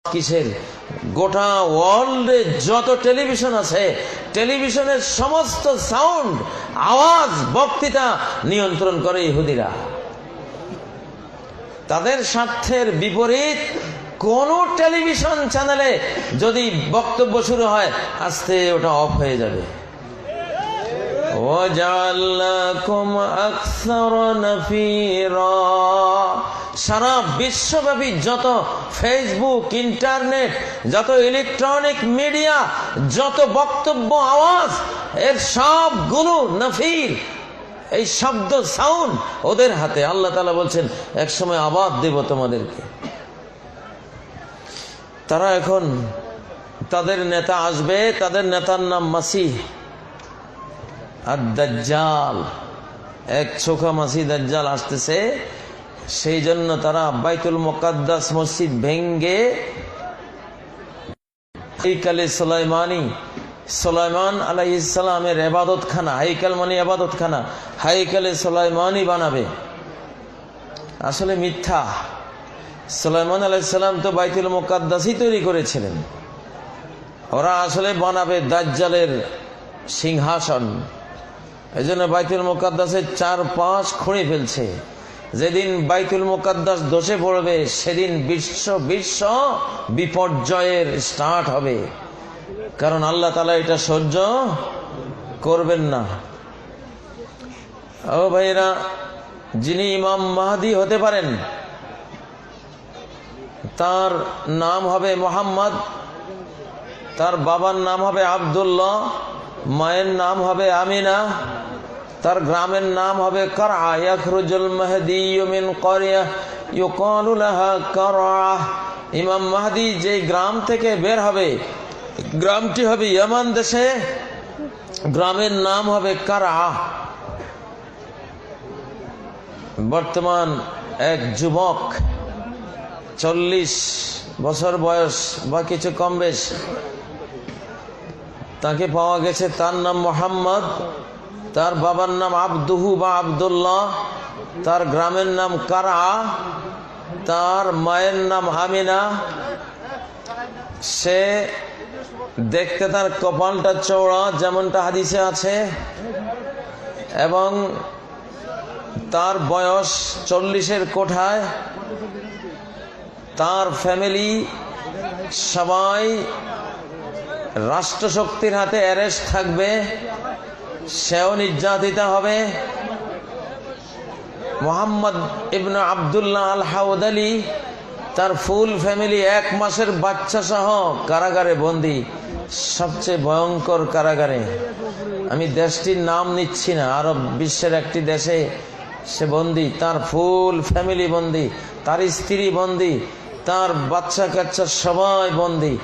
কিসের? গোটা ওয়ার্ল্ডে যত টেলিভিশন আছে, টেলিভিশনের সমস্ত সাউন্ড, আওয়াজ, বক্তৃতা নিয়ন্ত্রণ করে ইহুদিরা। তাদের স্বার্থের বিপরীত কোন টেলিভিশন চ্যানেলে যদি বক্তব্য শুরু হয়, আস্তে ওটা অফ হয়ে যাবে। সারা বিশ্বব্যাপী যত ফেসবুক, ইন্টারনেট, যত ইলেকট্রনিক মিডিয়া, যত বক্তব্য, আওয়াজ, এর সবগুলো নফির, এই শব্দ, সাউন্ড ওদের হাতে। আল্লাহ তাআলা বলছেন, এক সময় আবাদ দেব তোমাদেরকে। তারা এখন, তাদের নেতা আসবে, তাদের নেতার নাম মাসিহ আদ-দাজ্জাল, এক ছোকা মাসিহ দাজ্জাল আসতেছে। সেই জন্য তারা বাইতুল মুকাদ্দাস মসজিদ ভেঙ্গে হাইকালে সুলাইমানি, সুলাইমান আলাইহিস সালামের ইবাদতখানা, হাইকাল মানে ইবাদতখানা, হাইকালে সুলাইমানি বানাবে। আসলে মিথ্যা। সুলাইমান আলাইহিস সালাম তো বাইতুল মুকাদ্দাসই তৈরি করেছিলেন। ওরা আসলে বানাবে দাজ্জালের সিংহাসন। এই জন্য বাইতুল মুকাদ্দাসের 4-5 খুঁড়ে ফেলছে। যেদিন বাইতুল মুকাদ্দাস ধসে পড়বে, সেদিন বিশ্ব বিপর্যয়ের স্টার্ট হবে। কারণ আল্লাহ তাআলা এটা সহ্য করবেন না। ও ভাইরা, যিনি ইমাম মাহদী হতে পারেন, তার নাম হবে মুহাম্মদ, তার বাবার নাম হবে আব্দুল্লাহ, মায়ের নাম হবে আমিনা, তার গ্রামের নাম হবে কারআ। ইয়াখরুজুল মাহদী মিন ক্বরিয়া ইউকালু লাহা কারআ। ইমাম মাহদী যে গ্রাম থেকে বের হবে, গ্রামটি হবে ইয়ামান দেশে, গ্রামের নাম হবে কারআ। বর্তমান এক যুবক, 40 বছর বয়স বা কিছু কম বেশ, তাকে পাওয়া গেছে। তার নাম মুহাম্মদ, তার বাবার নাম আব্দুহু বা আব্দুল্লাহ, তার গ্রামের নাম কারআ, তার মায়ের নাম আমিনা। সে দেখতে, তার কপালটা চওড়া, যেমনটা হাদিসে আছে, এবং তার বয়স 40-এর কোঠায়। তার ফ্যামিলি সবাই রাষ্ট্রশক্তির হাতে অ্যারেস্ট থাকবে, সেও নির্যাতিত হবে। মুহাম্মদ ইবনে আব্দুল্লাহ আল হাওদালি, তার ফুল ফ্যামিলি 1 মাসের বাচ্চা সহ কারাগারে বন্দী, সবচেয়ে ভয়ঙ্কর কারাগারে। আমি দেশটির নাম নিচ্ছি না, আরব বিশ্বের একটি দেশে সে বন্দী, তার ফুল ফ্যামিলি বন্দী, তার স্ত্রী বন্দী, তার বাচ্চা কাচ্চা সবাই বন্দী।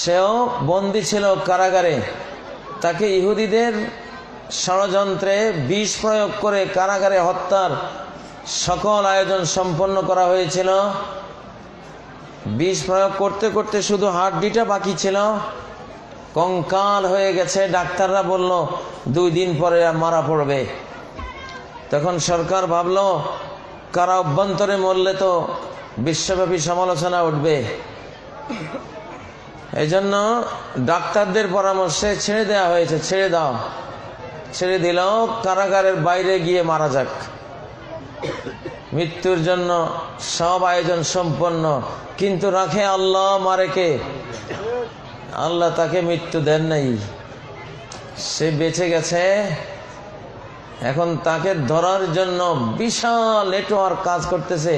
সেও বন্দী ছিল কারাগারে। তাকে ইহুদিদের ষড়যন্ত্রে বিষ প্রয়োগ করে কারাগারে হত্যার সকল আয়োজন সম্পন্ন করা হয়েছিল। বিষ প্রয়োগ করতে করতে শুধু হাড্ডিটা বাকি ছিল, কঙ্কাল হয়ে গেছে। ডাক্তাররা বলল 2 দিন পরে মারা পড়বে। তখন সরকার ভাবল, কারা অভ্যন্তরে মরলে তো বিশ্বব্যাপী সমালোচনা উঠবে। এই জন্য ডাক্তারদের পরামর্শে ছেড়ে দেওয়া হয়েছে। ছেড়ে দিল, কারাগারের বাইরে গিয়ে মারা যাক। মৃত্যুর জন্য সব আয়োজন সম্পন্ন, কিন্তু রাখে আল্লাহ, মারে কে? আল্লাহ তাকে মৃত্যু দেন নাই, সে বেঁচে গেছে। এখন তাকে ধরার জন্য বিশাল নেটওয়ার্ক কাজ করতেছে,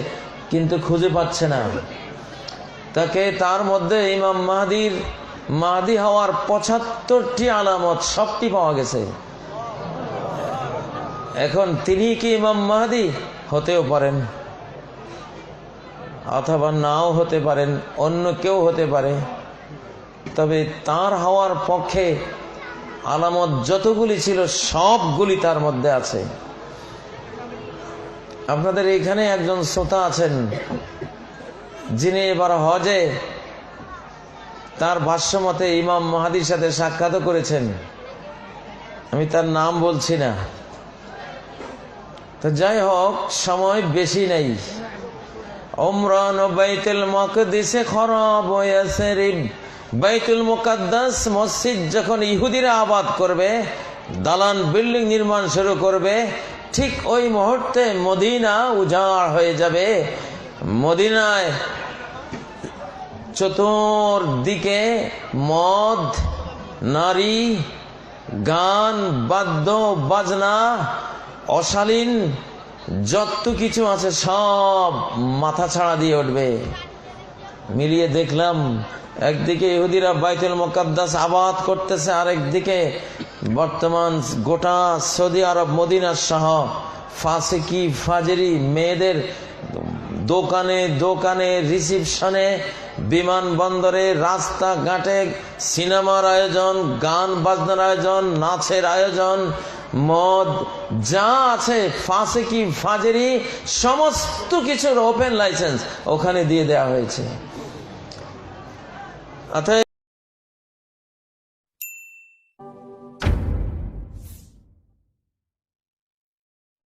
কিন্তু খুঁজে পাচ্ছে না তাকে। তার মধ্যে ইমাম মাহদী হওয়ার 75টি আলামত, সবটি পাওয়া গেছে। এখন তিনি কি ইমাম মাহদী? হতেও পারেন, অথবা নাও হতে পারেন, অন্য কেউ হতে পারে। তবে তার হওয়ার পক্ষে আলামত যতগুলি ছিল সবগুলি তার মধ্যে আছে। আপনাদের এখানে একজন শ্রোতা আছেন, যিনি এবার হজে তার ভাষ্যমতে ইমাম মাহদীর সাথে সাক্ষাৎ করেছেন। আমি তার নাম বলছি না। তো যাই হোক, সময় বেশি নেই। উমরান ও বাইতুল মুকদ্দিসে খরাব ও ইয়াসরিব, বাইতুল মুকদ্দাস মসজিদ যখন ইহুদিরা আবাদ করবে, দালান বিল্ডিং নির্মাণ শুরু করবে, ঠিক ওই মুহূর্তে মদিনা উজাড় হয়ে যাবে। মদিনায় চতুর্দিকে মদ, নারী, গান, বাদ্য বাজনা, অশালীন যত কিছু আছে সব মাথা ছাড়া দিয়ে উঠবে। মিলিয়ে দেখলাম, একদিকে ইহুদিরা বাইতুল মুকদ্দাস আবাদ করতেছে, আরেকদিকে বর্তমান গোটা সৌদি আরব মদিনা সহ ফাসিকি ফাজেরি মেয়েদের দোকানে দোকানে, রিসিপশনে, বিমানবন্দরে, রাস্তাঘাটে সিনেমার আয়োজন, গান বাজনার আয়োজন, নাচের আয়োজন, মদ যা আছে ফাসিকি ফাজেরি সমস্ত কিছুর ওপেন লাইসেন্স ওখানে দিয়ে দেওয়া হয়েছে। অতএব